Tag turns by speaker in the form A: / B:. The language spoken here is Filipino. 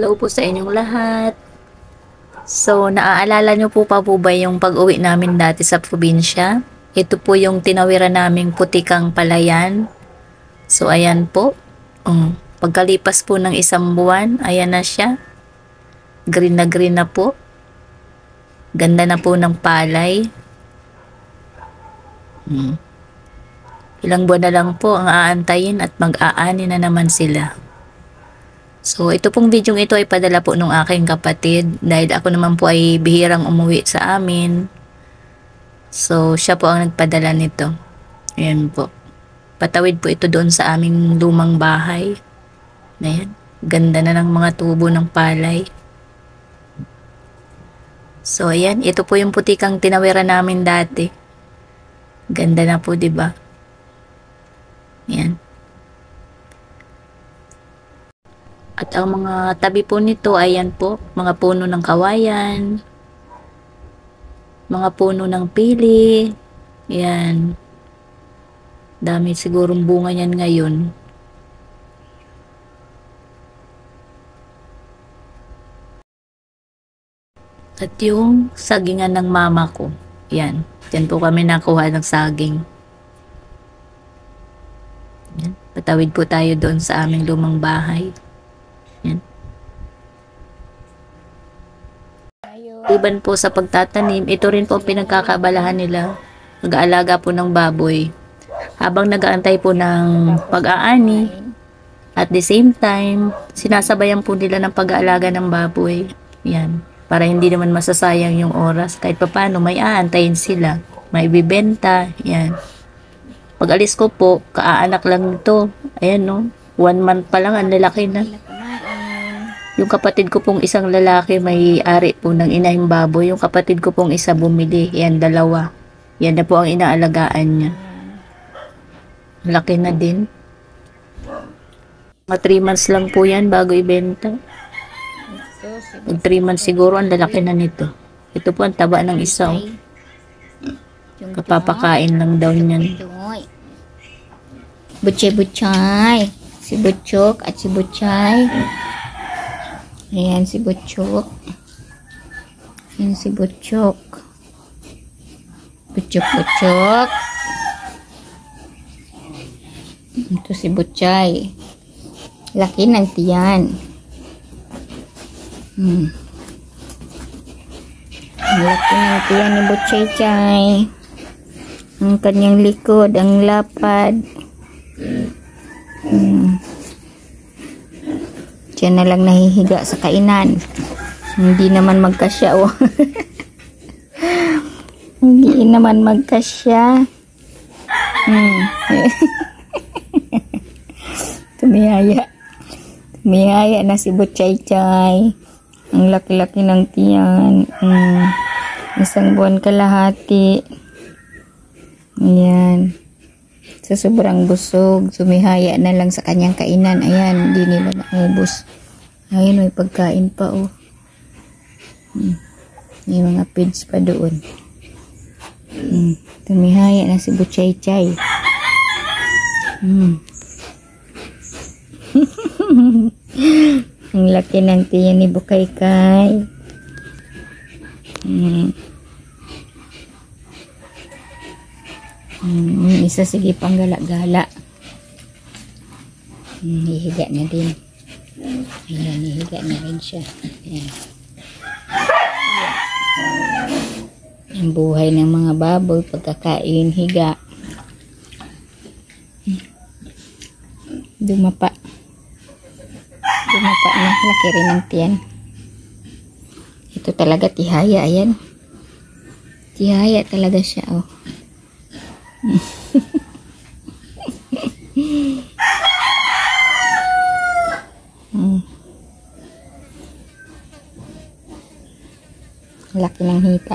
A: Hello po sa inyong lahat. So, naaalala nyo po pa po ba yung pag-uwi namin dati sa probinsya? Ito po yung tinawiran naming putikang palayan. So, ayan po. Pagkalipas po ng isang buwan, ayan na siya. Green na po. Ganda na po ng palay. Ilang buwan na lang po ang aantayin at mag-aani na naman sila. So, ito pong video ito ay padala po nung aking kapatid dahil ako naman po ay bihirang umuwi sa amin. So, siya po ang nagpadala nito. Ayan po. Patawid po ito doon sa aming lumang bahay. Ayan. Ganda na ng mga tubo ng palay. So, ayan. Ito po yung putikang tinawiran namin dati. Ganda na po, diba? Ayan. At ang mga tabi po nito, ayan po, mga puno ng kawayan, mga puno ng pili, ayan. Dami sigurong bunga niyan ngayon. At yung sagingan ng mama ko, ayan. Diyan po kami nakuha ng saging. Ayan. Patawid po tayo doon sa aming lumang bahay. Yan. Iban po sa pagtatanim, ito rin po ang pinagkakabalahan nila. Nag-aalaga po ng baboy. Habang nag-aantay po ng pag-aani, at the same time, sinasabayan po nila ng pag-aalaga ng baboy. Yan. Para hindi naman masasayang yung oras. Kahit paano, may aantayin sila. May bibenta. Yan. Pag alis ko po, kaaanak lang ito. Ayan no. 1 month pa lang, ang lalaki na. Yung kapatid ko pong isang lalaki may ari po ng inahing baboy. Yung kapatid ko pong isa bumili. Yan, 2. Yan na po ang inaalagaan niya. Laki na din. Mga 3 months lang po yan bago ibenta. Pag 3 months siguro, ang lalaki na nito. Ito po ang taba ng isa. Kapapakain lang daw niyan.
B: Butchay-butchay. Si Butchok at si Butchay. Ayan si Butchok. Ayan si Butchok. Butchok-butchok. Ito si Butchay. Laki ng tiyan. Laki ng tiyan ni Butchay-chay. Ang kanyang likod, ang lapad. Siya na lang nahihiga sa kainan. Hindi naman magkasya, oh. Hindi naman magkasya. Tumihaya. Tumihaya na si Butchay-chay. Ang laki-laki ng tiyan. 1 buwan kalahati. Ayan. Sa sobrang busog, sumihaya na lang sa kanyang kainan. Ayan, hindi nila naubos. Ayan, may pagkain pa, oh. May mga pids pa doon. Tumihaya na si Butchay-chay. Ang laki ng tiyan ni Bukay-kay. Isa sige pang gala-gala. Hihiga na din. Ayan, hihiga na rin siya. Ayan. Ang buhay ng mga baboy, pagkakain, higa. Dumapa. Dumapa na. Laki rin ang tiyan. Ito talaga tihaya. Ayan. Tihaya talaga siya, oh. Laki ng hita.